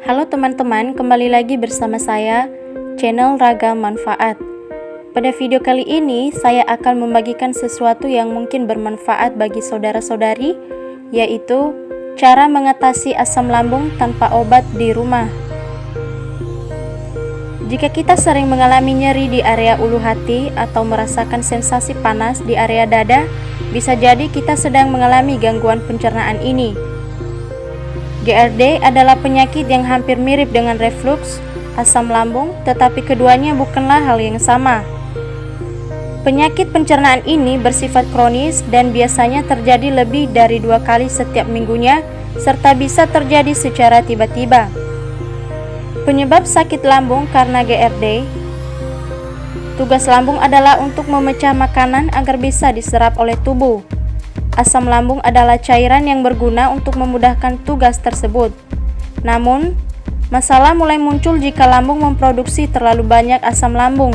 Halo teman-teman, kembali lagi bersama saya, channel Ragam Manfaat. Pada video kali ini, saya akan membagikan sesuatu yang mungkin bermanfaat bagi saudara-saudari, yaitu cara mengatasi asam lambung tanpa obat di rumah. Jika kita sering mengalami nyeri di area ulu hati atau merasakan sensasi panas di area dada, bisa jadi kita sedang mengalami gangguan pencernaan ini. GERD adalah penyakit yang hampir mirip dengan refluks, asam lambung, tetapi keduanya bukanlah hal yang sama. Penyakit pencernaan ini bersifat kronis dan biasanya terjadi lebih dari 2 kali setiap minggunya, serta bisa terjadi secara tiba-tiba. Penyebab sakit lambung karena GERD. Tugas lambung adalah untuk memecah makanan agar bisa diserap oleh tubuh. Asam lambung adalah cairan yang berguna untuk memudahkan tugas tersebut. Namun, masalah mulai muncul jika lambung memproduksi terlalu banyak asam lambung.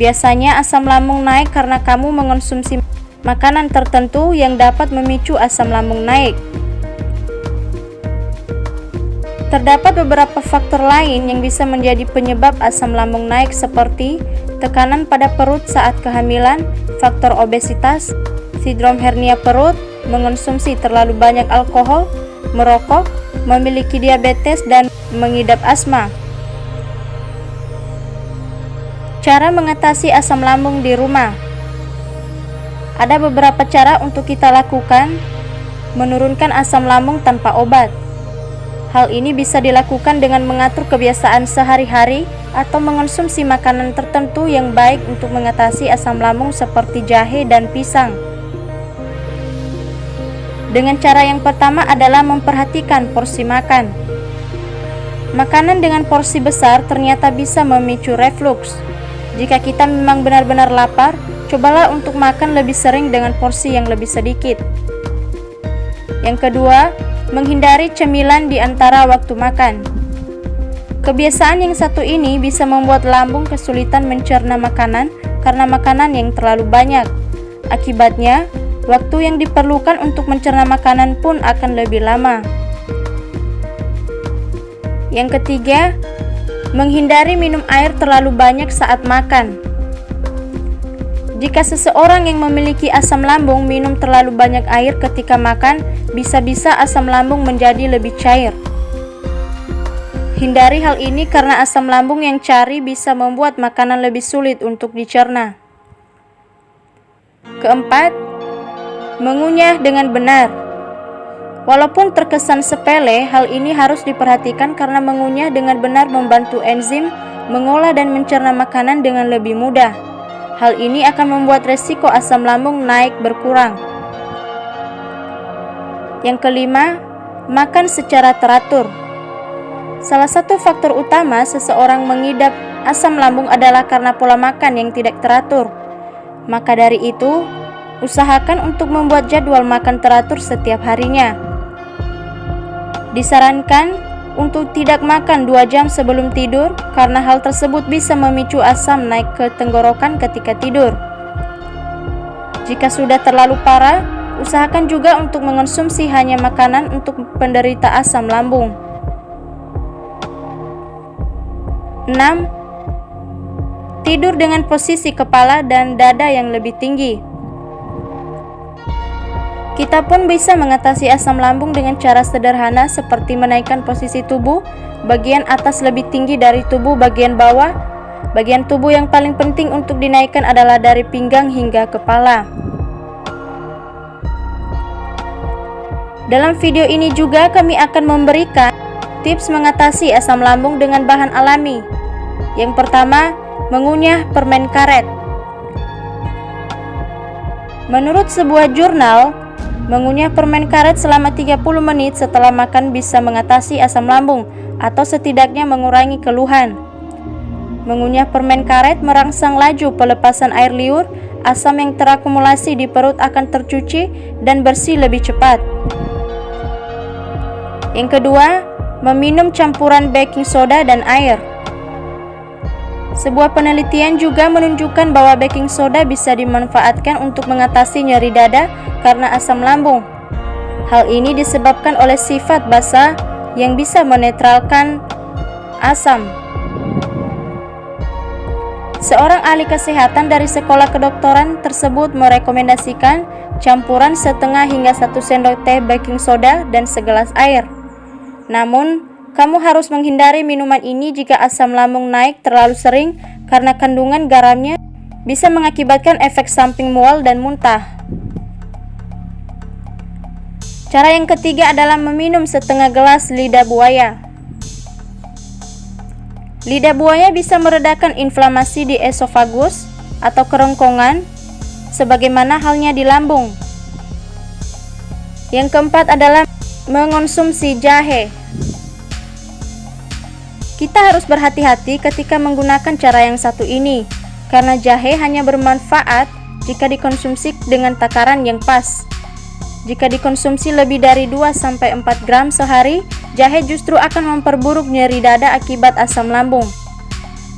Biasanya asam lambung naik karena kamu mengonsumsi makanan tertentu yang dapat memicu asam lambung naik. Terdapat beberapa faktor lain yang bisa menjadi penyebab asam lambung naik seperti tekanan pada perut saat kehamilan, faktor obesitas, sindrom hernia perut, mengonsumsi terlalu banyak alkohol, merokok, memiliki diabetes, dan mengidap asma. Cara mengatasi asam lambung di rumah. Ada beberapa cara untuk kita lakukan menurunkan asam lambung tanpa obat. Hal ini bisa dilakukan dengan mengatur kebiasaan sehari-hari atau mengonsumsi makanan tertentu yang baik untuk mengatasi asam lambung seperti jahe dan pisang. Dengan cara yang pertama adalah memperhatikan porsi makan. Makanan dengan porsi besar ternyata bisa memicu refluks. Jika kita memang benar-benar lapar, cobalah untuk makan lebih sering dengan porsi yang lebih sedikit. Yang kedua, menghindari cemilan di antara waktu makan. Kebiasaan yang satu ini bisa membuat lambung kesulitan mencerna makanan karena makanan yang terlalu banyak. Akibatnya, waktu yang diperlukan untuk mencerna makanan pun akan lebih lama. Yang ketiga, menghindari minum air terlalu banyak saat makan. Jika seseorang yang memiliki asam lambung minum terlalu banyak air ketika makan, bisa-bisa asam lambung menjadi lebih cair. Hindari hal ini karena asam lambung yang cair bisa membuat makanan lebih sulit untuk dicerna. Keempat, mengunyah dengan benar. Walaupun terkesan sepele, hal ini harus diperhatikan karena mengunyah dengan benar membantu enzim mengolah dan mencerna makanan dengan lebih mudah. Hal ini akan membuat resiko asam lambung naik berkurang. Yang kelima, makan secara teratur. Salah satu faktor utama seseorang mengidap asam lambung adalah karena pola makan yang tidak teratur. Maka dari itu, usahakan untuk membuat jadwal makan teratur setiap harinya. Disarankan untuk tidak makan 2 jam sebelum tidur karena hal tersebut bisa memicu asam naik ke tenggorokan ketika tidur. Jika sudah terlalu parah, usahakan juga untuk mengonsumsi hanya makanan untuk penderita asam lambung. 6. Tidur dengan posisi kepala dan dada yang lebih tinggi. Kita pun bisa mengatasi asam lambung dengan cara sederhana seperti menaikkan posisi tubuh bagian atas lebih tinggi dari tubuh bagian bawah. Bagian tubuh yang paling penting untuk dinaikkan adalah dari pinggang hingga kepala. Dalam video ini juga kami akan memberikan tips mengatasi asam lambung dengan bahan alami. Yang pertama, mengunyah permen karet. Menurut sebuah jurnal, mengunyah permen karet selama 30 menit setelah makan bisa mengatasi asam lambung atau setidaknya mengurangi keluhan. Mengunyah permen karet merangsang laju pelepasan air liur, asam yang terakumulasi di perut akan tercuci dan bersih lebih cepat. Yang kedua, meminum campuran baking soda dan air. Sebuah penelitian juga menunjukkan bahwa baking soda bisa dimanfaatkan untuk mengatasi nyeri dada karena asam lambung. Hal ini disebabkan oleh sifat basa yang bisa menetralkan asam. Seorang ahli kesehatan dari sekolah kedokteran tersebut merekomendasikan campuran setengah hingga 1 sendok teh baking soda dan segelas air. Namun, kamu harus menghindari minuman ini jika asam lambung naik terlalu sering karena kandungan garamnya bisa mengakibatkan efek samping mual dan muntah. Cara yang ketiga adalah meminum setengah gelas lidah buaya. Lidah buaya bisa meredakan inflamasi di esofagus atau kerongkongan, sebagaimana halnya di lambung. Yang keempat adalah mengonsumsi jahe. Kita harus berhati-hati ketika menggunakan cara yang satu ini, karena jahe hanya bermanfaat jika dikonsumsi dengan takaran yang pas. Jika dikonsumsi lebih dari 2-4 gram sehari, jahe justru akan memperburuk nyeri dada akibat asam lambung.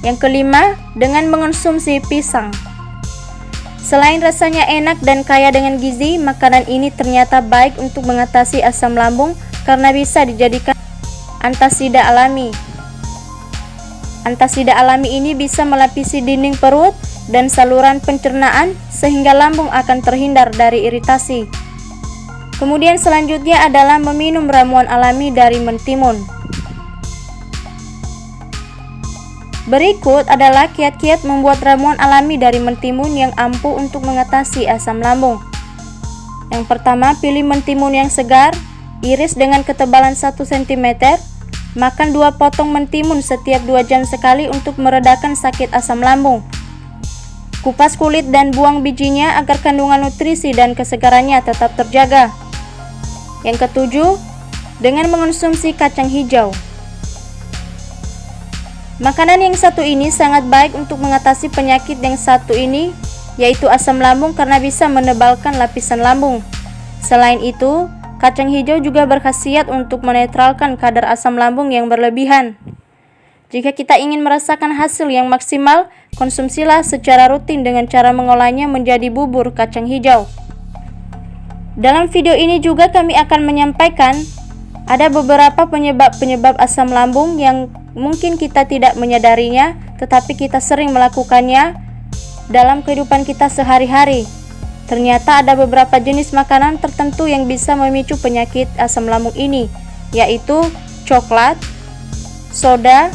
Yang kelima, dengan mengonsumsi pisang. Selain rasanya enak dan kaya dengan gizi, makanan ini ternyata baik untuk mengatasi asam lambung karena bisa dijadikan antasida alami. Antasida alami ini bisa melapisi dinding perut dan saluran pencernaan sehingga lambung akan terhindar dari iritasi. Kemudian selanjutnya adalah meminum ramuan alami dari mentimun. Berikut adalah kiat-kiat membuat ramuan alami dari mentimun yang ampuh untuk mengatasi asam lambung. Yang pertama, pilih mentimun yang segar, iris dengan ketebalan 1 cm, makan 2 potong mentimun setiap 2 jam sekali untuk meredakan sakit asam lambung. Kupas kulit dan buang bijinya agar kandungan nutrisi dan kesegarannya tetap terjaga. Yang ketujuh, dengan mengonsumsi kacang hijau. Makanan yang satu ini sangat baik untuk mengatasi penyakit yang satu ini, yaitu asam lambung karena bisa menebalkan lapisan lambung. Selain itu, kacang hijau juga berkhasiat untuk menetralkan kadar asam lambung yang berlebihan. Jika kita ingin merasakan hasil yang maksimal, konsumsilah secara rutin dengan cara mengolahnya menjadi bubur kacang hijau. Dalam video ini juga kami akan menyampaikan ada beberapa penyebab asam lambung yang mungkin kita tidak menyadarinya, tetapi kita sering melakukannya dalam kehidupan kita sehari-hari. Ternyata ada beberapa jenis makanan tertentu yang bisa memicu penyakit asam lambung ini, yaitu coklat, soda,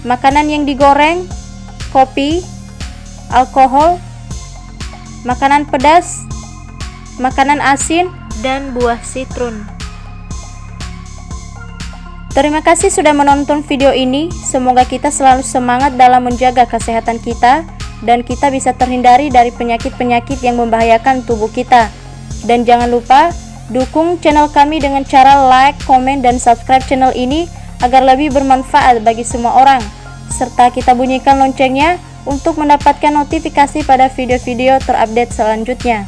makanan yang digoreng, kopi, alkohol, makanan pedas, makanan asin, dan buah sitrun. Terima kasih sudah menonton video ini. Semoga kita selalu semangat dalam menjaga kesehatan kita dan kita bisa terhindari dari penyakit-penyakit yang membahayakan tubuh kita. Dan jangan lupa dukung channel kami dengan cara like, komen, dan subscribe channel ini agar lebih bermanfaat bagi semua orang. Serta kita bunyikan loncengnya untuk mendapatkan notifikasi pada video-video terupdate selanjutnya.